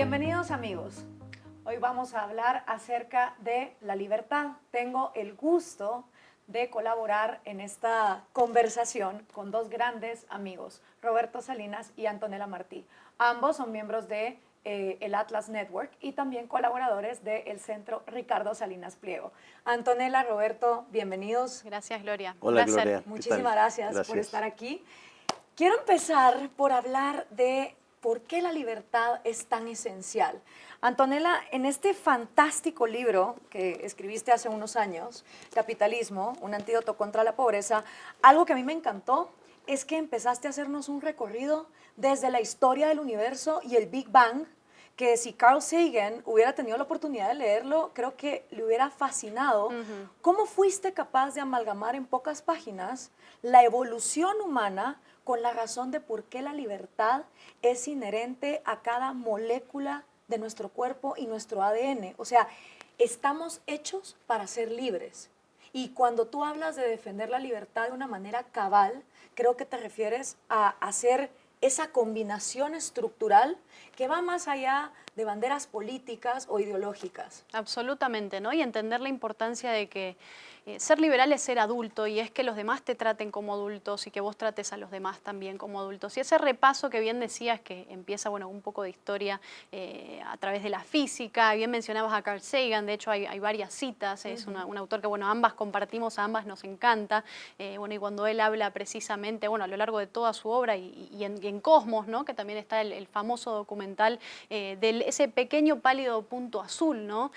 Bienvenidos amigos. Hoy vamos a hablar acerca de la libertad. Tengo el gusto de colaborar en esta conversación con dos grandes amigos, Roberto Salinas y Antonella Martí. Ambos son miembros de el Atlas Network y también colaboradores del Centro Ricardo Salinas Pliego. Antonella, Roberto, bienvenidos. Gracias, Gloria. Hola, Gloria. Muchísimas gracias por estar aquí. Quiero empezar por hablar de por qué la libertad es tan esencial. Antonella, en este fantástico libro que escribiste hace unos años, Capitalismo, un antídoto contra la pobreza, algo que a mí me encantó es que empezaste a hacernos un recorrido desde la historia del universo y el Big Bang, que si Carl Sagan hubiera tenido la oportunidad de leerlo, creo que le hubiera fascinado. ¿Cómo fuiste capaz de amalgamar en pocas páginas la evolución humana con la razón de por qué la libertad es inherente a cada molécula de nuestro cuerpo y nuestro ADN? O sea, estamos hechos para ser libres. Y cuando tú hablas de defender la libertad de una manera cabal, creo que te refieres a hacer esa combinación estructural que va más allá de banderas políticas o ideológicas. Absolutamente, ¿no? Y entender la importancia de que ser liberal es ser adulto y es que los demás te traten como adultos y que vos trates a los demás también como adultos. Y ese repaso que bien decías, que empieza, bueno, un poco de historia a través de la física, bien mencionabas a Carl Sagan, de hecho hay varias citas, es un autor que, bueno, ambas compartimos, a ambas nos encanta, bueno, y cuando él habla precisamente, bueno, a lo largo de toda su obra y en Cosmos, ¿no? Que también está el famoso documental de ese pequeño pálido punto azul, ¿no?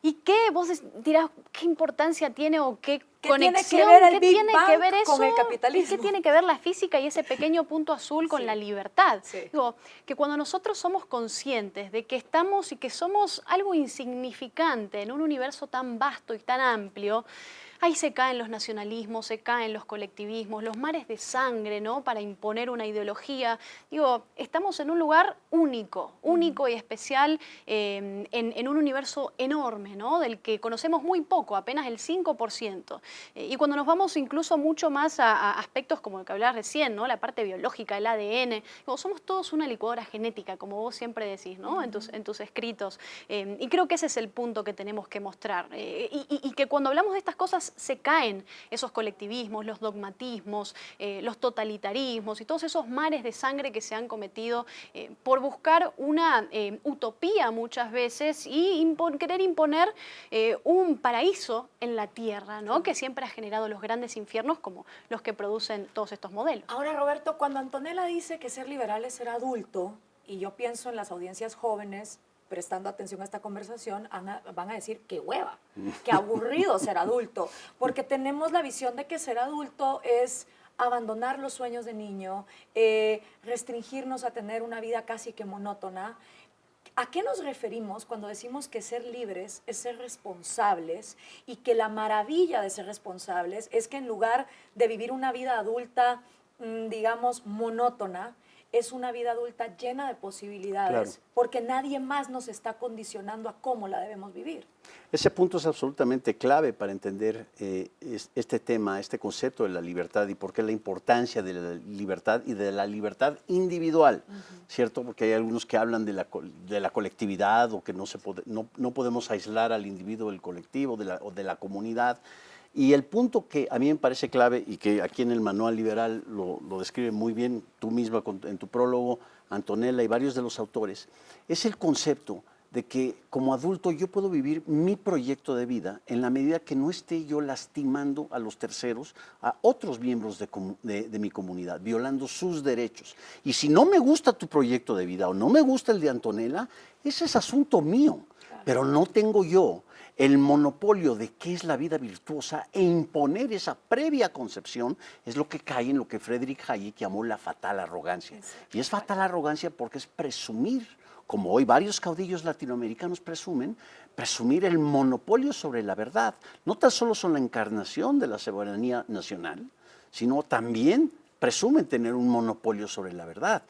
¿Y qué? Vos dirás, ¿qué importancia tiene o qué conexión? ¿Qué tiene que ver eso con el capitalismo? ¿Qué tiene que ver la física y ese pequeño punto azul con la libertad? Sí. Digo, que cuando nosotros somos conscientes de que estamos y que somos algo insignificante en un universo tan vasto y tan amplio, ahí se caen los nacionalismos, se caen los colectivismos, los mares de sangre, ¿no? Para imponer una ideología. Digo, estamos en un lugar único y especial, en un universo enorme, ¿no? Del que conocemos muy poco, apenas el 5%. Y cuando nos vamos incluso mucho más a aspectos como el que hablabas recién, ¿no? La parte biológica, el ADN, digo, somos todos una licuadora genética, como vos siempre decís, ¿no? En tus escritos. Y creo que ese es el punto que tenemos que mostrar. Y que cuando hablamos de estas cosas se caen esos colectivismos, los dogmatismos, los totalitarismos y todos esos mares de sangre que se han cometido por buscar una utopía muchas veces y querer imponer un paraíso en la tierra, ¿no? Que siempre ha generado los grandes infiernos como los que producen todos estos modelos. Ahora, Roberto, cuando Antonella dice que ser liberal es ser adulto, y yo pienso en las audiencias jóvenes, prestando atención a esta conversación, van a decir, qué hueva, qué aburrido ser adulto, porque tenemos la visión de que ser adulto es abandonar los sueños de niño, restringirnos a tener una vida casi que monótona. ¿A qué nos referimos cuando decimos que ser libres es ser responsables y que la maravilla de ser responsables es que en lugar de vivir una vida adulta, digamos, monótona, es una vida adulta llena de posibilidades, claro, porque nadie más nos está condicionando a cómo la debemos vivir? Ese punto es absolutamente clave para entender este tema, este concepto de la libertad y por qué la importancia de la libertad y de la libertad individual, ¿cierto? Porque hay algunos que hablan de la colectividad o que no podemos aislar al individuo del colectivo o de la comunidad. Y el punto que a mí me parece clave y que aquí en el Manual Liberal lo describe muy bien tú misma en tu prólogo, Antonella y varios de los autores, es el concepto de que como adulto yo puedo vivir mi proyecto de vida en la medida que no esté yo lastimando a los terceros, a otros miembros de mi comunidad, violando sus derechos. Y si no me gusta tu proyecto de vida o no me gusta el de Antonella, ese es asunto mío, pero no tengo yo el monopolio de qué es la vida virtuosa e imponer esa previa concepción es lo que cae en lo que Friedrich Hayek llamó la fatal arrogancia. Y es fatal arrogancia porque es presumir, como hoy varios caudillos latinoamericanos presumir el monopolio sobre la verdad. No tan solo son la encarnación de la soberanía nacional, sino también presumen tener un monopolio sobre la verdad.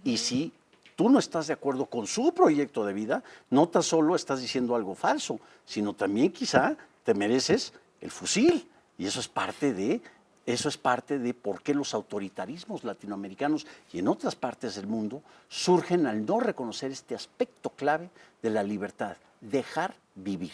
Y si tú no estás de acuerdo con su proyecto de vida, no tan solo estás diciendo algo falso, sino también quizá te mereces el fusil. Y eso es parte de Eso es parte de por qué los autoritarismos latinoamericanos y en otras partes del mundo surgen al no reconocer este aspecto clave de la libertad, dejar vivir.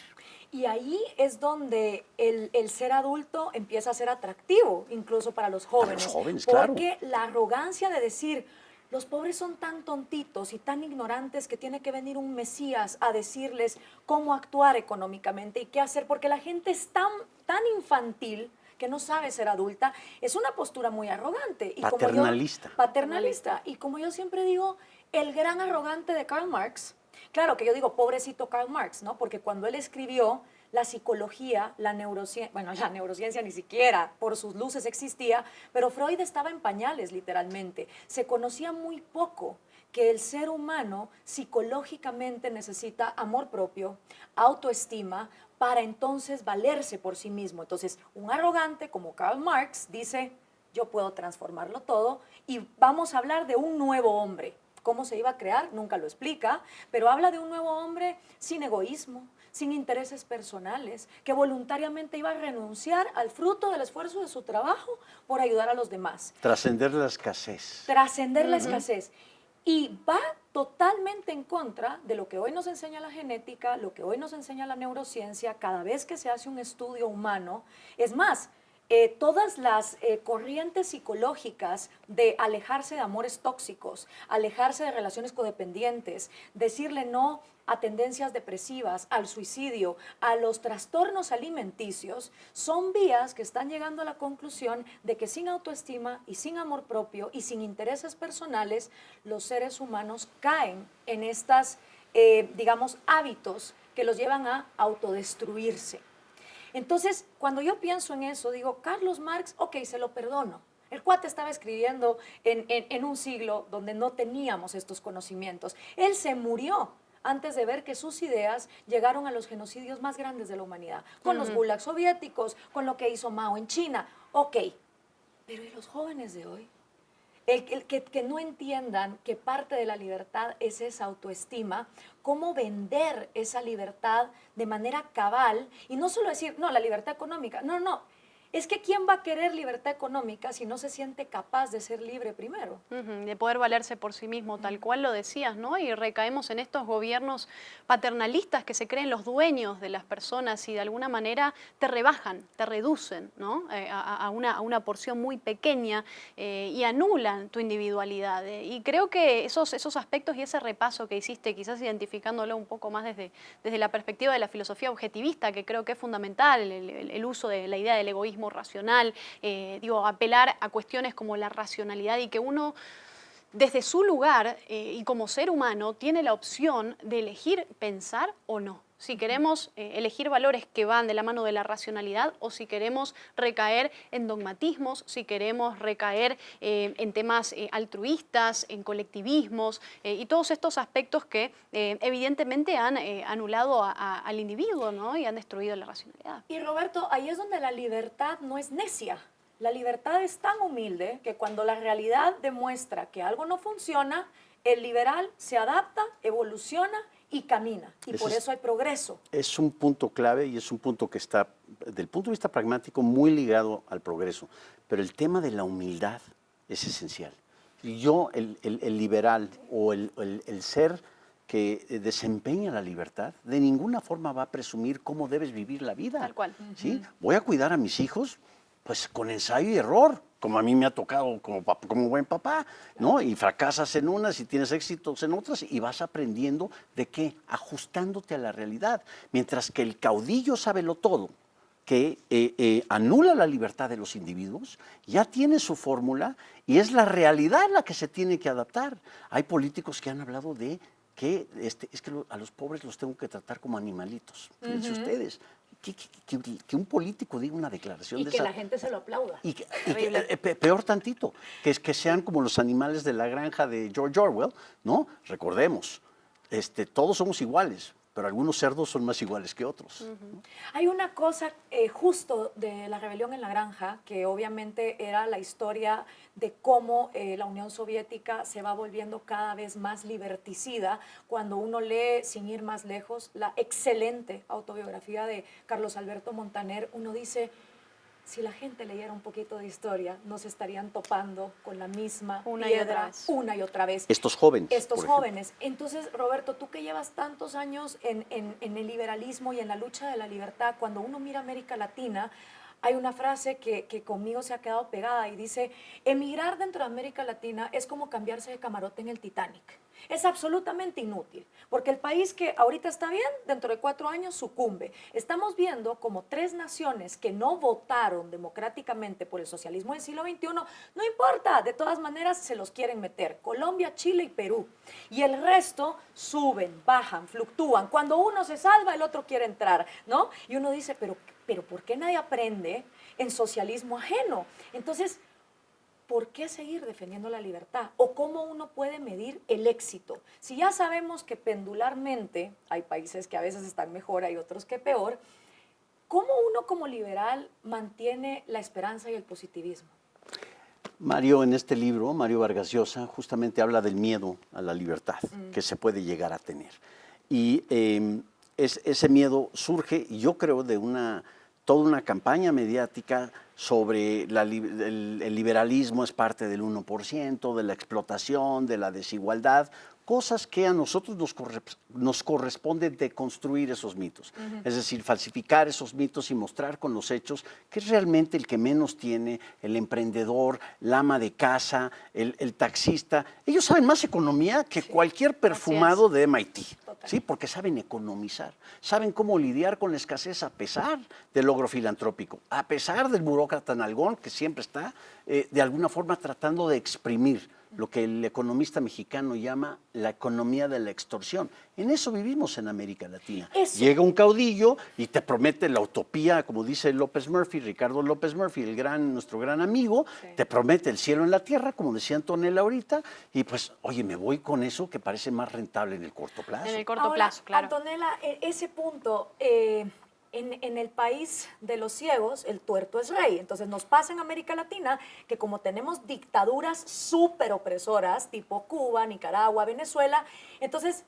Y ahí es donde el ser adulto empieza a ser atractivo, incluso para los jóvenes. Para los jóvenes, claro. Porque la arrogancia de decir, los pobres son tan tontitos y tan ignorantes que tiene que venir un Mesías a decirles cómo actuar económicamente y qué hacer, porque la gente es tan infantil que no sabe ser adulta, es una postura muy arrogante. Y paternalista. Paternalista. Y como yo siempre digo, el gran arrogante de Karl Marx, claro que yo digo, pobrecito Karl Marx, ¿no? Porque cuando él escribió la psicología, la neurociencia ni siquiera por sus luces existía, pero Freud estaba en pañales, literalmente. Se conocía muy poco que el ser humano psicológicamente necesita amor propio, autoestima, para entonces valerse por sí mismo. Entonces, un arrogante como Karl Marx dice, yo puedo transformarlo todo y vamos a hablar de un nuevo hombre. ¿Cómo se iba a crear? Nunca lo explica, pero habla de un nuevo hombre sin egoísmo, sin intereses personales, que voluntariamente iba a renunciar al fruto del esfuerzo de su trabajo por ayudar a los demás. Trascender la escasez. Trascender la escasez. Y va totalmente en contra de lo que hoy nos enseña la genética, lo que hoy nos enseña la neurociencia, cada vez que se hace un estudio humano. Es más, todas las corrientes psicológicas de alejarse de amores tóxicos, alejarse de relaciones codependientes, decirle no a tendencias depresivas, al suicidio, a los trastornos alimenticios, son vías que están llegando a la conclusión de que sin autoestima y sin amor propio y sin intereses personales, los seres humanos caen en estas, digamos, hábitos que los llevan a autodestruirse. Entonces, cuando yo pienso en eso, digo, Carlos Marx, ok, se lo perdono. El cuate estaba escribiendo en un siglo donde no teníamos estos conocimientos. Él se murió antes de ver que sus ideas llegaron a los genocidios más grandes de la humanidad, con los gulags soviéticos, con lo que hizo Mao en China. Ok, pero ¿y los jóvenes de hoy? Que no entiendan que parte de la libertad es esa autoestima, cómo vender esa libertad de manera cabal y no solo decir, no, la libertad económica, no. Es que ¿quién va a querer libertad económica si no se siente capaz de ser libre primero? De poder valerse por sí mismo, tal cual lo decías, ¿no? Y recaemos en estos gobiernos paternalistas que se creen los dueños de las personas y de alguna manera te rebajan, te reducen, ¿no? A una porción muy pequeña y anulan tu individualidad. Y creo que esos aspectos y ese repaso que hiciste, quizás identificándolo un poco más desde la perspectiva de la filosofía objetivista, que creo que es fundamental, el uso de la idea del egoísmo racional, apelar a cuestiones como la racionalidad y que uno desde su lugar y como ser humano tiene la opción de elegir pensar o no. Si queremos elegir valores que van de la mano de la racionalidad o si queremos recaer en dogmatismos, si queremos recaer en temas altruistas, en colectivismos y todos estos aspectos que evidentemente han anulado al individuo, ¿no? Y han destruido la racionalidad. Y Roberto, ahí es donde la libertad no es necia. La libertad es tan humilde que cuando la realidad demuestra que algo no funciona, el liberal se adapta, evoluciona y camina. Y por eso hay progreso. Es un punto clave y es un punto que está, desde el punto de vista pragmático, muy ligado al progreso. Pero el tema de la humildad es esencial. Yo, el liberal o el ser que desempeña la libertad, de ninguna forma va a presumir cómo debes vivir la vida. Tal cual. ¿Sí? Voy a cuidar a mis hijos, pues con ensayo y error, como a mí me ha tocado como buen papá, ¿no? Y fracasas en unas y tienes éxitos en otras y vas aprendiendo de qué, ajustándote a la realidad. Mientras que el caudillo sábelo todo, que anula la libertad de los individuos, ya tiene su fórmula y es la realidad la que se tiene que adaptar. Hay políticos que han hablado de que es que a los pobres los tengo que tratar como animalitos. Fíjense ustedes. Que un político diga una declaración de esa. Y que la gente se lo aplauda. Y peor tantito, que sean como los animales de la granja de George Orwell, ¿no? Recordemos, todos somos iguales, pero algunos cerdos son más iguales que otros. ¿No? Hay una cosa justo de la rebelión en la granja, que obviamente era la historia de cómo la Unión Soviética se va volviendo cada vez más liberticida. Cuando uno lee, sin ir más lejos, la excelente autobiografía de Carlos Alberto Montaner, uno dice, si la gente leyera un poquito de historia, no se estarían topando con la misma Una y otra piedra vez. una y otra vez. Estos jóvenes. Estos por ejemplo. jóvenes. Entonces, Roberto, tú que llevas tantos años en el liberalismo y en la lucha de la libertad, cuando uno mira América Latina, hay una frase que conmigo se ha quedado pegada y dice, emigrar dentro de América Latina es como cambiarse de camarote en el Titanic. Es absolutamente inútil, porque el país que ahorita está bien, dentro de 4 años sucumbe. Estamos viendo como 3 naciones que no votaron democráticamente por el socialismo del siglo XXI, no importa, de todas maneras se los quieren meter, Colombia, Chile y Perú. Y el resto suben, bajan, fluctúan. Cuando uno se salva, el otro quiere entrar, ¿no? Y uno dice, pero ¿por qué nadie aprende en socialismo ajeno? Entonces, ¿por qué seguir defendiendo la libertad? ¿O cómo uno puede medir el éxito? Si ya sabemos que pendularmente hay países que a veces están mejor, hay otros que peor, ¿cómo uno como liberal mantiene la esperanza y el positivismo? Mario, en este libro, Mario Vargas Llosa, justamente habla del miedo a la libertad que se puede llegar a tener. Y ese miedo surge, yo creo, de toda una campaña mediática sobre el liberalismo es parte del 1%, de la explotación, de la desigualdad, cosas que a nosotros nos corresponde deconstruir esos mitos. Es decir, falsificar esos mitos y mostrar con los hechos que es realmente el que menos tiene, el emprendedor, la ama de casa, el taxista. Ellos saben más economía que cualquier perfumado de MIT. ¿Sí? Porque saben economizar, saben cómo lidiar con la escasez a pesar del logro filantrópico, a pesar del burócrata nalgón que siempre está de alguna forma tratando de exprimir lo que el economista mexicano llama la economía de la extorsión. En eso vivimos en América Latina. Eso. Llega un caudillo y te promete la utopía, como dice López Murphy, Ricardo López Murphy, nuestro gran amigo, te promete el cielo en la tierra, como decía Antonella ahorita, y pues, oye, me voy con eso que parece más rentable en el corto plazo. En el corto Ahora, plazo, claro. Antonella, ese punto, en el país de los ciegos, el tuerto es rey. Entonces nos pasa en América Latina que como tenemos dictaduras súper opresoras, tipo Cuba, Nicaragua, Venezuela, entonces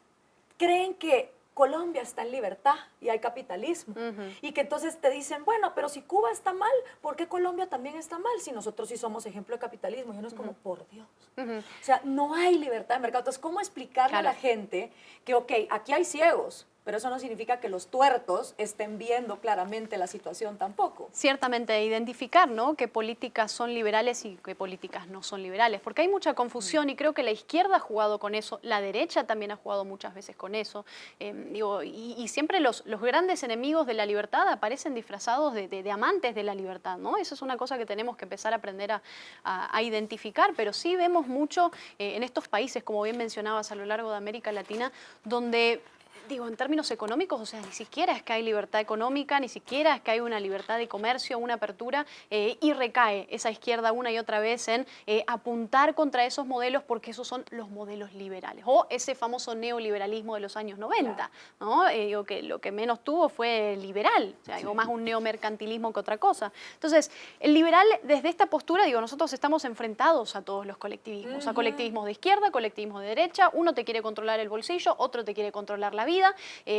creen que Colombia está en libertad y hay capitalismo. Y que entonces te dicen, bueno, pero si Cuba está mal, ¿por qué Colombia también está mal? Si nosotros sí somos ejemplo de capitalismo. Y uno es como, por Dios. O sea, no hay libertad de mercado. Entonces, ¿cómo explicarle a la gente que, ok, aquí hay ciegos, pero eso no significa que los tuertos estén viendo claramente la situación tampoco? Ciertamente, identificar, ¿no?, qué políticas son liberales y qué políticas no son liberales, porque hay mucha confusión y creo que la izquierda ha jugado con eso, la derecha también ha jugado muchas veces con eso, y siempre los grandes enemigos de la libertad aparecen disfrazados de amantes de la libertad, ¿no? Eso es una cosa que tenemos que empezar a aprender a identificar, pero sí vemos mucho en estos países, como bien mencionabas, a lo largo de América Latina, donde en términos económicos, o sea, ni siquiera es que hay libertad económica, ni siquiera es que hay una libertad de comercio, una apertura, y recae esa izquierda una y otra vez en apuntar contra esos modelos porque esos son los modelos liberales, o ese famoso neoliberalismo de los años 90, ¿no? Que lo que menos tuvo fue liberal, o sea, más un neomercantilismo que otra cosa. Entonces, el liberal, desde esta postura, nosotros estamos enfrentados a todos los colectivismos, a colectivismos de izquierda, colectivismos de derecha, uno te quiere controlar el bolsillo, otro te quiere controlar la vida,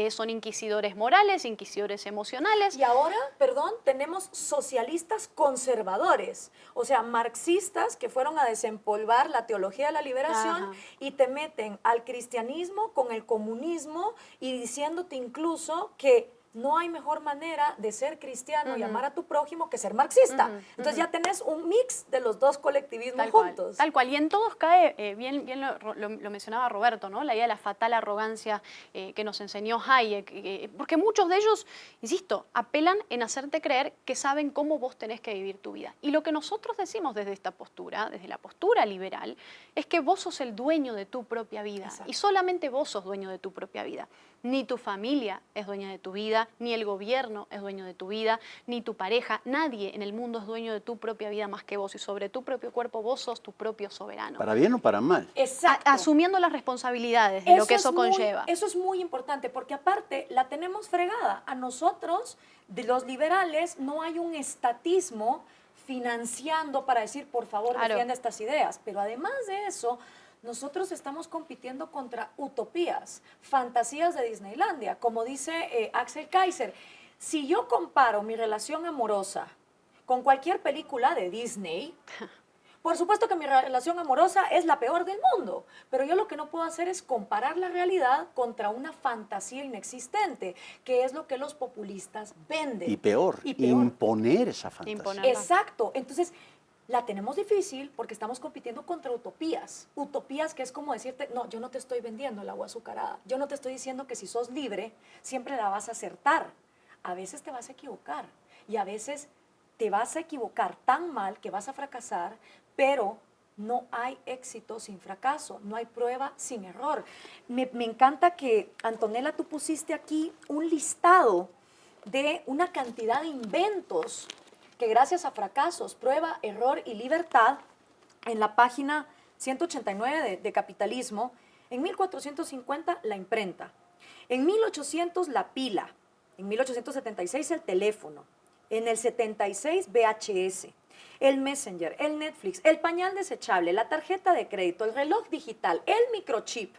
son inquisidores morales, inquisidores emocionales. Y ahora, perdón, tenemos socialistas conservadores, o sea, marxistas que fueron a desempolvar la teología de la liberación y te meten al cristianismo con el comunismo y diciéndote incluso que no hay mejor manera de ser cristiano y amar a tu prójimo que ser marxista. Entonces ya tenés un mix de los dos colectivismos juntos. Tal cual. Y en todos cae, bien lo mencionaba Roberto, ¿no?, la idea de la fatal arrogancia que nos enseñó Hayek, porque muchos de ellos, insisto, apelan en hacerte creer que saben cómo vos tenés que vivir tu vida. Y lo que nosotros decimos desde esta postura, desde la postura liberal, es que vos sos el dueño de tu propia vida. Exacto. Y solamente vos sos dueño de tu propia vida. Ni tu familia es dueña de tu vida, ni el gobierno es dueño de tu vida, ni tu pareja. Nadie en el mundo es dueño de tu propia vida más que vos. Y sobre tu propio cuerpo, vos sos tu propio soberano. ¿Para bien o para mal? Exacto. Asumiendo las responsabilidades de lo que eso conlleva. Eso es muy importante, porque aparte la tenemos fregada. A nosotros, de los liberales, no hay un estatismo financiando para decir, por favor, defienda estas ideas. Pero además de eso, nosotros estamos compitiendo contra utopías, fantasías de Disneylandia. Como dice Axel Kaiser, si yo comparo mi relación amorosa con cualquier película de Disney. Por supuesto que mi relación amorosa es la peor del mundo, pero yo lo que no puedo hacer es comparar la realidad contra una fantasía inexistente, que es lo que los populistas venden. Y peor, imponer esa fantasía. Imponerla. Exacto. Entonces, la tenemos difícil porque estamos compitiendo contra utopías. Utopías que es como decirte, no, yo no te estoy vendiendo el agua azucarada. Yo no te estoy diciendo que si sos libre, siempre la vas a acertar. A veces te vas a equivocar y a veces te vas a equivocar tan mal que vas a fracasar, pero no hay éxito sin fracaso, no hay prueba sin error. Me encanta que, Antonella, tú pusiste aquí un listado de una cantidad de inventos que gracias a fracasos, prueba, error y libertad, en la página 189 de Capitalismo, en 1450 la imprenta, en 1800 la pila, en 1876 el teléfono, en el 76 VHS, el Messenger, el Netflix, el pañal desechable, la tarjeta de crédito, el reloj digital, el microchip,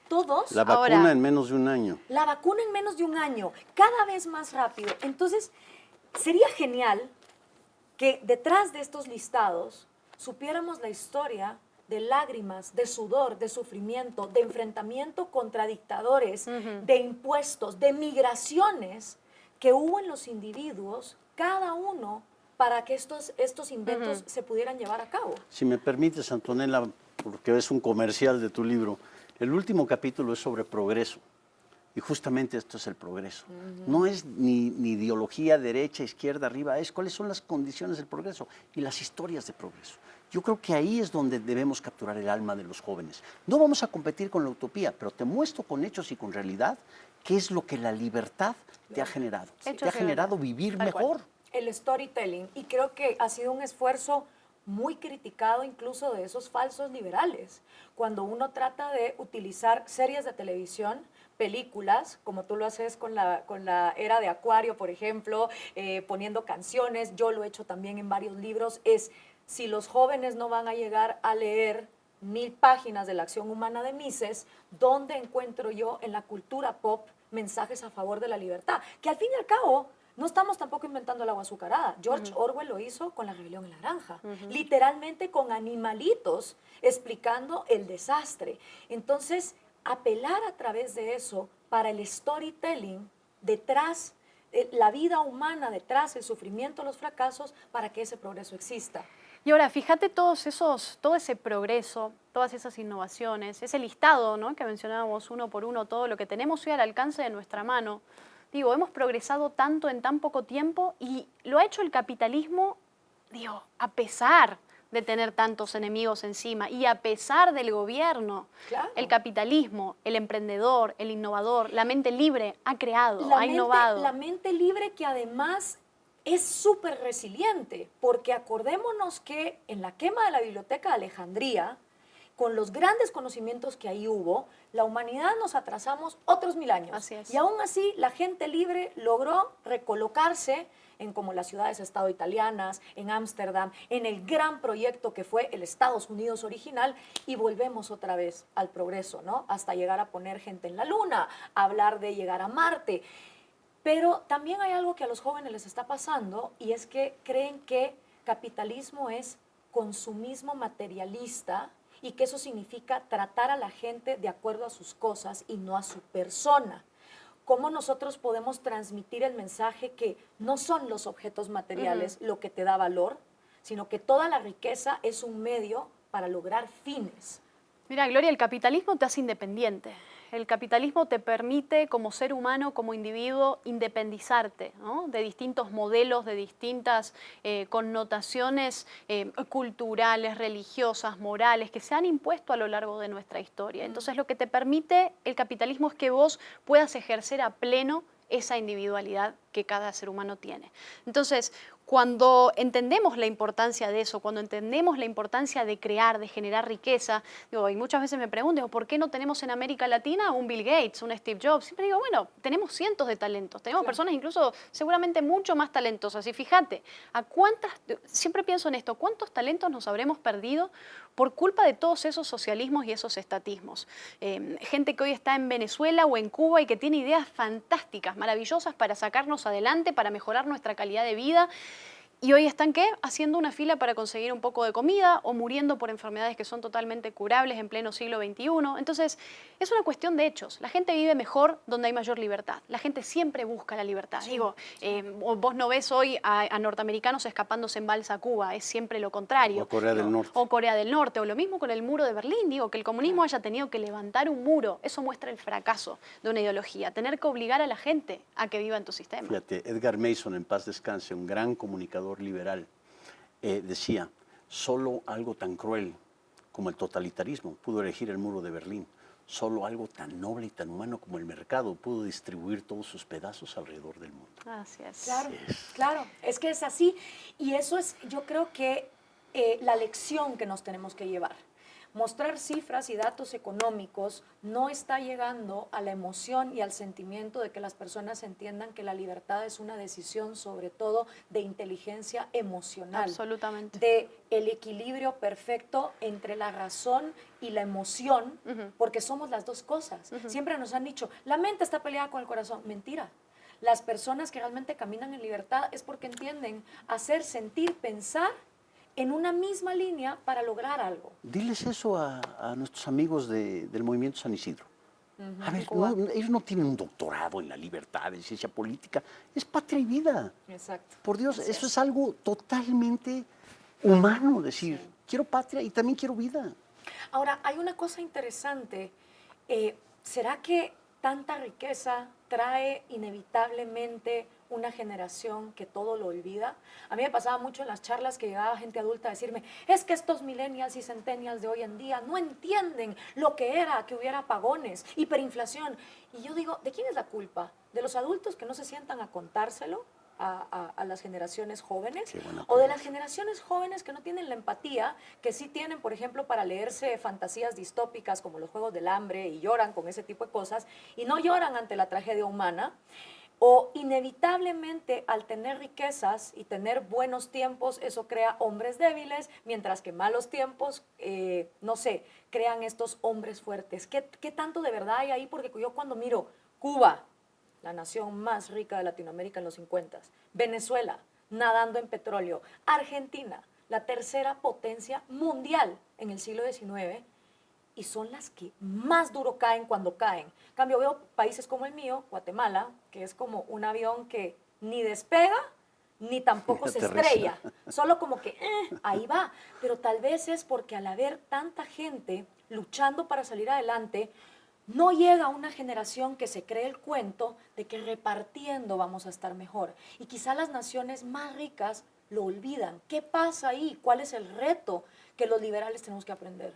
todos. La vacuna Ahora, en menos de un año. La vacuna en menos de un año, cada vez más rápido. Entonces, sería genial que detrás de estos listados supiéramos la historia de lágrimas, de sudor, de sufrimiento, de enfrentamiento contra dictadores, de impuestos, de migraciones que hubo en los individuos, cada uno, para que estos inventos se pudieran llevar a cabo. Si me permites, Antonella, porque es un comercial de tu libro, el último capítulo es sobre progreso. Y justamente esto es el progreso. No es ni ideología, derecha, izquierda, arriba, es cuáles son las condiciones del progreso y las historias de progreso. Yo creo que ahí es donde debemos capturar el alma de los jóvenes. No vamos a competir con la utopía, pero te muestro con hechos y con realidad qué es lo que la libertad te ha generado. Te ha generado vivir mejor. El storytelling, y creo que ha sido un esfuerzo muy criticado incluso de esos falsos liberales, cuando uno trata de utilizar series de televisión, películas, como tú lo haces con la era de Acuario, por ejemplo, poniendo canciones, yo lo he hecho también en varios libros, es si los jóvenes no van a llegar a leer 1000 páginas de la acción humana de Mises, ¿dónde encuentro yo en la cultura pop mensajes a favor de la libertad? Que al fin y al cabo, no estamos tampoco inventando el agua azucarada. George Orwell lo hizo con La Rebelión en la Granja, literalmente con animalitos explicando el desastre. Entonces, apelar a través de eso para el storytelling detrás, la vida humana detrás, el sufrimiento, los fracasos, para que ese progreso exista. Y ahora, fíjate todo ese progreso, todas esas innovaciones, ese listado, ¿no?, que mencionábamos uno por uno, todo lo que tenemos hoy al alcance de nuestra mano. Digo, hemos progresado tanto en tan poco tiempo y lo ha hecho el capitalismo, digo, a pesar de tener tantos enemigos encima y a pesar del gobierno. Claro. El capitalismo, el emprendedor, el innovador, la mente libre ha creado, ha innovado. La mente libre que además es súper resiliente, porque acordémonos que en la quema de la Biblioteca de Alejandría, con los grandes conocimientos que ahí hubo, la humanidad nos atrasamos otros 1000 años. Así es. Y aún así, la gente libre logró recolocarse en como las ciudades-estado italianas, en Ámsterdam, en el gran proyecto que fue el Estados Unidos original, y volvemos otra vez al progreso, ¿no? Hasta llegar a poner gente en la luna, a hablar de llegar a Marte. Pero también hay algo que a los jóvenes les está pasando, y es que creen que capitalismo es consumismo materialista, y que eso significa tratar a la gente de acuerdo a sus cosas y no a su persona. ¿Cómo nosotros podemos transmitir el mensaje que no son los objetos materiales lo que te da valor, sino que toda la riqueza es un medio para lograr fines? Mira, Gloria, el capitalismo te hace independiente. El capitalismo te permite, como ser humano, como individuo, independizarte, ¿no?, de distintos modelos, de distintas connotaciones culturales, religiosas, morales, que se han impuesto a lo largo de nuestra historia. Entonces, lo que te permite el capitalismo es que vos puedas ejercer a pleno esa individualidad que cada ser humano tiene. Entonces, cuando entendemos la importancia de eso, cuando entendemos la importancia de crear, de generar riqueza, digo, y muchas veces me pregunto, ¿por qué no tenemos en América Latina un Bill Gates, un Steve Jobs? Siempre digo, bueno, tenemos cientos de talentos, tenemos personas incluso seguramente mucho más talentosas. Y fíjate, siempre pienso en esto, ¿cuántos talentos nos habremos perdido por culpa de todos esos socialismos y esos estatismos? Gente que hoy está en Venezuela o en Cuba y que tiene ideas fantásticas, maravillosas para sacarnos adelante, para mejorar nuestra calidad de vida, Y hoy están, ¿qué? Haciendo una fila para conseguir un poco de comida o muriendo por enfermedades que son totalmente curables en pleno siglo XXI. Entonces, es una cuestión de hechos. La gente vive mejor donde hay mayor libertad. La gente siempre busca la libertad. Sí. Digo, vos no ves hoy a norteamericanos escapándose en balsa a Cuba, es siempre lo contrario. O Corea del Norte. O Corea del Norte, o lo mismo con el muro de Berlín. Digo, que el comunismo haya tenido que levantar un muro, eso muestra el fracaso de una ideología. Tener que obligar a la gente a que viva en tu sistema. Fíjate, Edgar Mason, en paz descanse, un gran comunicador liberal, decía, solo algo tan cruel como el totalitarismo pudo erigir el muro de Berlín. Solo algo tan noble y tan humano como el mercado pudo distribuir todos sus pedazos alrededor del mundo. Así es. Claro, claro, es que es así. Y eso es, yo creo que la lección que nos tenemos que llevar. Mostrar cifras y datos económicos no está llegando a la emoción y al sentimiento de que las personas entiendan que la libertad es una decisión sobre todo de inteligencia emocional. Absolutamente. De el equilibrio perfecto entre la razón y la emoción, porque somos las dos cosas. Siempre nos han dicho, la mente está peleada con el corazón. Mentira. Las personas que realmente caminan en libertad es porque entienden hacer, sentir, pensar en una misma línea para lograr algo. Diles eso a nuestros amigos del movimiento San Isidro. A ver, ellos no tienen un doctorado en la libertad, en ciencia política. Es patria y vida. Exacto. Por Dios, eso es algo totalmente humano, decir, Sí. quiero patria y también quiero vida. Ahora, hay una cosa interesante. ¿Será que tanta riqueza trae inevitablemente una generación que todo lo olvida? A mí me pasaba mucho en las charlas que llegaba gente adulta a decirme, es que estos millennials y centennials de hoy en día no entienden lo que era que hubiera apagones, hiperinflación. Y yo digo, ¿de quién es la culpa? ¿De los adultos que no se sientan a contárselo a las generaciones jóvenes? ¿O de las generaciones jóvenes que no tienen la empatía, que sí tienen, por ejemplo, para leerse fantasías distópicas como los Juegos del Hambre y lloran con ese tipo de cosas y no lloran ante la tragedia humana? O inevitablemente al tener riquezas y tener buenos tiempos, eso crea hombres débiles, mientras que malos tiempos, no sé, crean estos hombres fuertes. ¿Qué tanto de verdad hay ahí? Porque yo cuando miro Cuba, la nación más rica de Latinoamérica en los 50, Venezuela, nadando en petróleo, Argentina, la tercera potencia mundial en el siglo XIX, y son las que más duro caen cuando caen. En cambio, veo países como el mío, Guatemala, que es como un avión que ni despega, ni tampoco se estrella. Solo como que, ahí va. Pero tal vez es porque al haber tanta gente luchando para salir adelante, no llega una generación que se cree el cuento de que repartiendo vamos a estar mejor. Y quizá las naciones más ricas lo olvidan. ¿Qué pasa ahí? ¿Cuál es el reto que los liberales tenemos que aprender?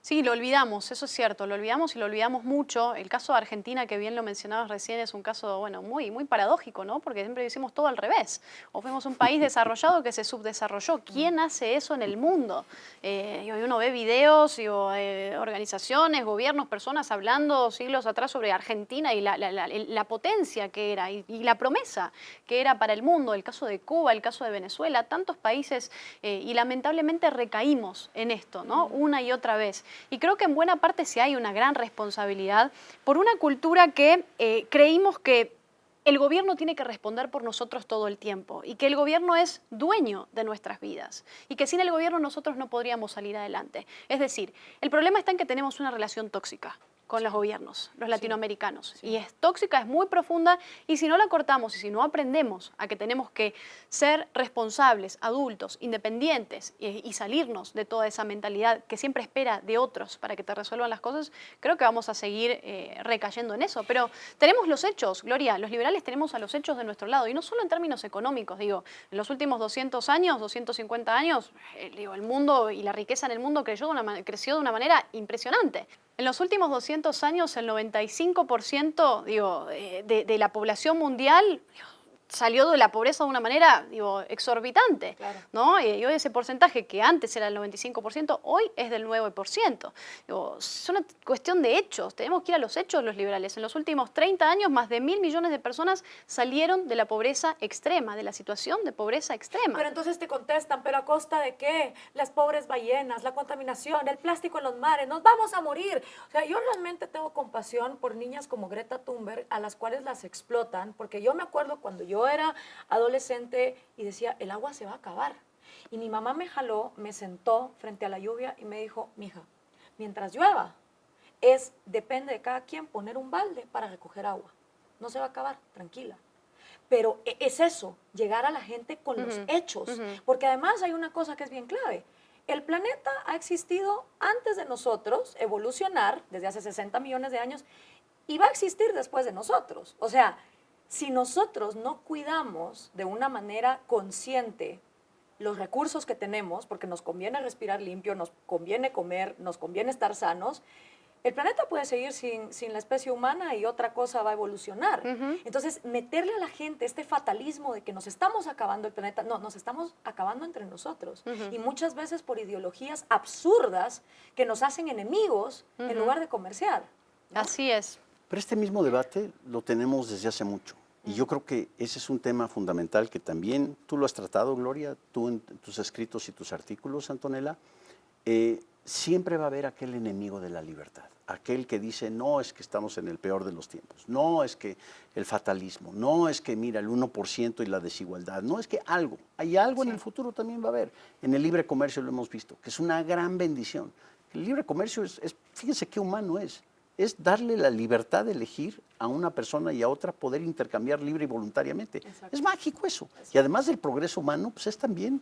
Sí, lo olvidamos, eso es cierto, lo olvidamos y lo olvidamos mucho. El caso de Argentina, que bien lo mencionabas recién, es un caso, bueno, muy paradójico, ¿no? Porque siempre decimos todo al revés. O fuimos un país desarrollado que se subdesarrolló. ¿Quién hace eso en el mundo? Y uno ve videos, organizaciones, gobiernos, personas hablando siglos atrás sobre Argentina y la potencia que era y la promesa que era para el mundo. El caso de Cuba, el caso de Venezuela, tantos países y lamentablemente recaímos en esto, ¿no? Una y otra vez. Y creo que en buena parte sí hay una gran responsabilidad por una cultura que creímos que el gobierno tiene que responder por nosotros todo el tiempo y que el gobierno es dueño de nuestras vidas y que sin el gobierno nosotros no podríamos salir adelante. Es decir, el problema está en que tenemos una relación tóxica con los gobiernos, los latinoamericanos. Sí. Y es tóxica, es muy profunda, y si no la cortamos y si no aprendemos a que tenemos que ser responsables, adultos, independientes y salirnos de toda esa mentalidad que siempre espera de otros para que te resuelvan las cosas, creo que vamos a seguir recayendo en eso. Pero tenemos los hechos, Gloria, los liberales tenemos a los hechos de nuestro lado, y no solo en términos económicos, digo, en los últimos 200 años, 250 años, el mundo y la riqueza en el mundo creció de una manera impresionante. En los últimos 200 años, el 95% de la población mundial salió de la pobreza de una manera exorbitante, claro, ¿no? Y hoy ese porcentaje que antes era el 95%, hoy es del 9%. Es una cuestión de hechos, tenemos que ir a los hechos los liberales. En los últimos 30 años, más de 1.000 millones de personas salieron de la pobreza extrema, de la situación de pobreza extrema. Pero entonces te contestan, ¿pero a costa de qué? Las pobres ballenas, la contaminación, el plástico en los mares, nos vamos a morir. O sea, yo realmente tengo compasión por niñas como Greta Thunberg, a las cuales las explotan, porque yo me acuerdo cuando yo yo era adolescente y decía, el agua se va a acabar. Y mi mamá me jaló, me sentó frente a la lluvia y me dijo, mija, mientras llueva, depende de cada quien poner un balde para recoger agua. No se va a acabar, tranquila. Pero es eso, llegar a la gente con los hechos. Porque además hay una cosa que es bien clave. El planeta ha existido antes de nosotros, evolucionar desde hace 60 millones de años, y va a existir después de nosotros. O sea, si nosotros no cuidamos de una manera consciente los recursos que tenemos, porque nos conviene respirar limpio, nos conviene comer, nos conviene estar sanos, el planeta puede seguir sin la especie humana y otra cosa va a evolucionar. Entonces, meterle a la gente este fatalismo de que nos estamos acabando el planeta, no, nos estamos acabando entre nosotros. Y muchas veces por ideologías absurdas que nos hacen enemigos en lugar de comerciar, ¿no? Así es. Pero este mismo debate lo tenemos desde hace mucho. Y yo creo que ese es un tema fundamental que también tú lo has tratado, Gloria, tú en tus escritos y tus artículos, Antonella. Siempre va a haber aquel enemigo de la libertad, aquel que dice, no, es que estamos en el peor de los tiempos, no, es que el fatalismo, no, es que mira el 1% y la desigualdad, no, es que hay algo en el futuro también va a haber. En el libre comercio lo hemos visto, que es una gran bendición. El libre comercio fíjense qué humano es darle la libertad de elegir a una persona y a otra poder intercambiar libre y voluntariamente. Exacto. Es mágico eso. Y además del progreso humano, pues es también,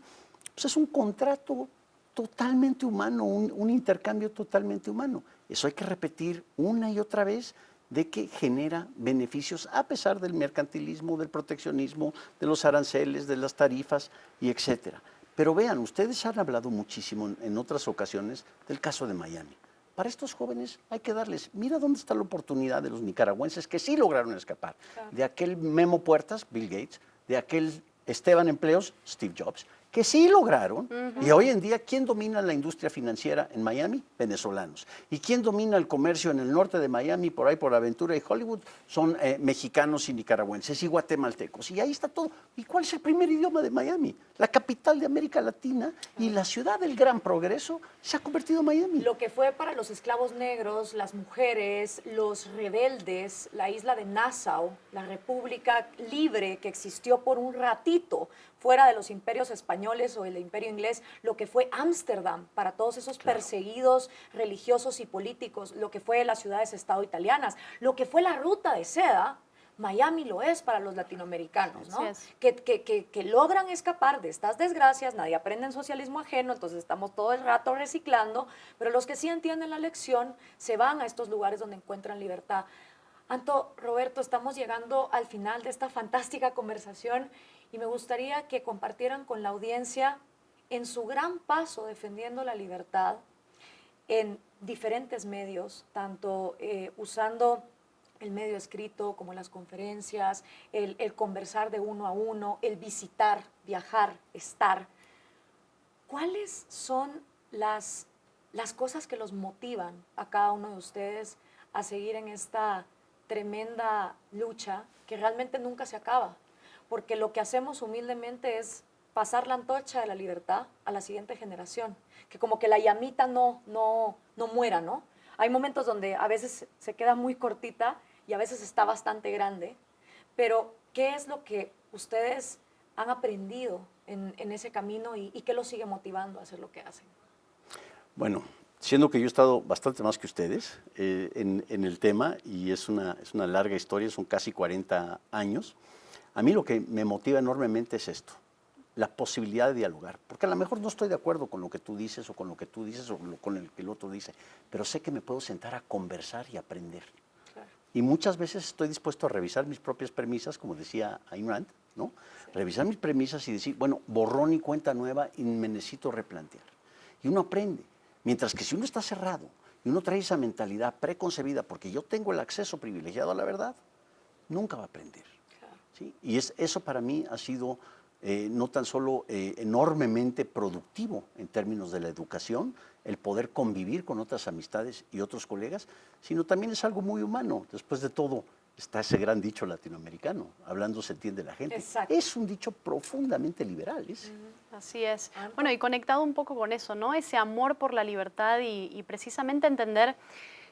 pues es un contrato totalmente humano, un intercambio totalmente humano. Eso hay que repetir una y otra vez de que genera beneficios a pesar del mercantilismo, del proteccionismo, de los aranceles, de las tarifas y etcétera. Pero vean, ustedes han hablado muchísimo en otras ocasiones del caso de Miami. Para estos jóvenes hay que darles, mira dónde está la oportunidad de los nicaragüenses que sí lograron escapar. Claro. De aquel Memo Puertas, Bill Gates, de aquel Esteban Empleos, Steve Jobs, que sí lograron. Y hoy en día, ¿quién domina la industria financiera en Miami? Venezolanos. ¿Y quién domina el comercio en el norte de Miami, por ahí por Aventura y Hollywood? Son mexicanos y nicaragüenses y guatemaltecos. Y ahí está todo. ¿Y cuál es el primer idioma de Miami? La capital de América Latina y la ciudad del gran progreso se ha convertido en Miami. Lo que fue para los esclavos negros, las mujeres, los rebeldes, la isla de Nassau, la república libre que existió por un ratito fuera de los imperios españoles o el imperio inglés, lo que fue Ámsterdam para todos esos perseguidos religiosos y políticos, lo que fue las ciudades-estado italianas, lo que fue la ruta de seda, Miami lo es para los latinoamericanos, ¿no? Que logran escapar de estas desgracias, nadie aprende en socialismo ajeno, entonces estamos todo el rato reciclando, pero los que sí entienden la lección se van a estos lugares donde encuentran libertad. Anto, Roberto, estamos llegando al final de esta fantástica conversación y me gustaría que compartieran con la audiencia en su gran paso defendiendo la libertad en diferentes medios, tanto usando el medio escrito como las conferencias, el conversar de uno a uno, el visitar, viajar, estar. ¿Cuáles son las cosas que los motivan a cada uno de ustedes a seguir en esta tremenda lucha que realmente nunca se acaba? Porque lo que hacemos humildemente es pasar la antorcha de la libertad a la siguiente generación, que como que la llamita no muera, ¿no? Hay momentos donde a veces se queda muy cortita y a veces está bastante grande, pero ¿qué es lo que ustedes han aprendido en ese camino y qué los sigue motivando a hacer lo que hacen? Bueno, siendo que yo he estado bastante más que ustedes en el tema y es una larga historia, son casi 40 años, a mí lo que me motiva enormemente es esto, la posibilidad de dialogar, porque a lo mejor no estoy de acuerdo con lo que tú dices o con lo que tú dices o con el que el otro dice, pero sé que me puedo sentar a conversar y aprender. Claro. Y muchas veces estoy dispuesto a revisar mis propias premisas, como decía Ayn Rand, ¿no? Sí. Revisar mis premisas y decir, bueno, borrón y cuenta nueva y me necesito replantear. Y uno aprende, mientras que si uno está cerrado y uno trae esa mentalidad preconcebida, porque yo tengo el acceso privilegiado a la verdad, nunca va a aprender. Claro. ¿Sí? Y eso para mí ha sido no tan solo enormemente productivo en términos de la educación, el poder convivir con otras amistades y otros colegas, sino también es algo muy humano. Después de todo, está ese gran dicho latinoamericano, hablando se entiende la gente. Exacto. Es un dicho profundamente liberal. Así es. Bueno, y conectado un poco con eso, ¿no? Ese amor por la libertad y precisamente entender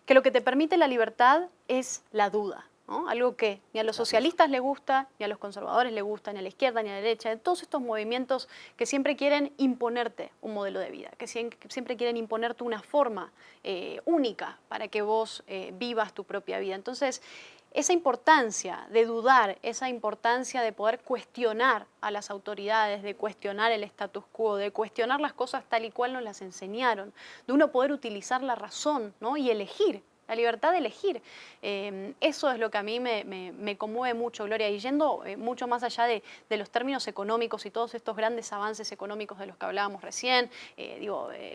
que lo que te permite la libertad es la duda. ¿no? Algo que ni a los socialistas les gusta, ni a los conservadores les gusta, ni a la izquierda, ni a la derecha, de todos estos movimientos que siempre quieren imponerte un modelo de vida, que siempre quieren imponerte una forma única para que vos vivas tu propia vida. Entonces, esa importancia de dudar, esa importancia de poder cuestionar a las autoridades, de cuestionar el status quo, de cuestionar las cosas tal y cual nos las enseñaron, de uno poder utilizar la razón, ¿no? Y elegir. La libertad de elegir. Eso es lo que a mí me conmueve mucho, Gloria, y yendo mucho más allá de los términos económicos y todos estos grandes avances económicos de los que hablábamos recién,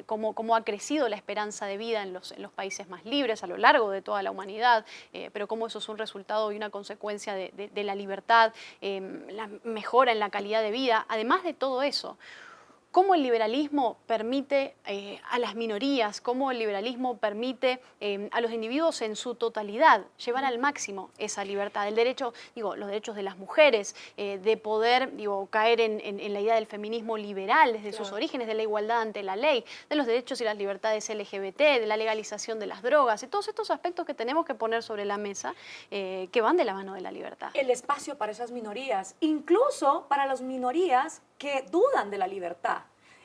cómo ha crecido la esperanza de vida en los países más libres a lo largo de toda la humanidad, pero cómo eso es un resultado y una consecuencia de la libertad, la mejora en la calidad de vida. Además de todo eso, cómo el liberalismo permite a las minorías, cómo el liberalismo permite a los individuos en su totalidad llevar al máximo esa libertad, el derecho, los derechos de las mujeres, de poder caer en la idea del feminismo liberal desde sus orígenes, de la igualdad ante la ley, de los derechos y las libertades LGBT, de la legalización de las drogas, de todos estos aspectos que tenemos que poner sobre la mesa que van de la mano de la libertad. El espacio para esas minorías, incluso para las minorías que dudan de la libertad.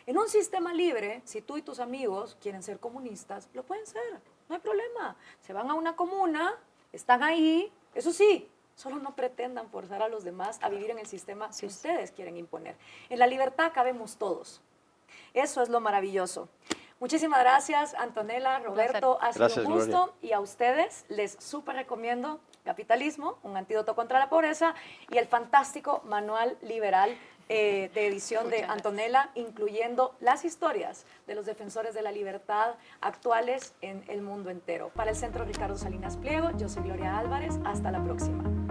En un sistema libre, si tú y tus amigos quieren ser comunistas, lo pueden ser, no hay problema. Se van a una comuna, están ahí, eso sí, solo no pretendan forzar a los demás a vivir en el sistema que ustedes quieren imponer. En la libertad cabemos todos. Eso es lo maravilloso. Muchísimas gracias, Antonella, Roberto, ha sido un gusto. Gloria. Y a ustedes les súper recomiendo Capitalismo, un antídoto contra la pobreza, y el fantástico Manual Liberal de edición de Antonella, incluyendo las historias de los defensores de la libertad actuales en el mundo entero. Para el Centro Ricardo Salinas Pliego, yo soy Gloria Álvarez. Hasta la próxima.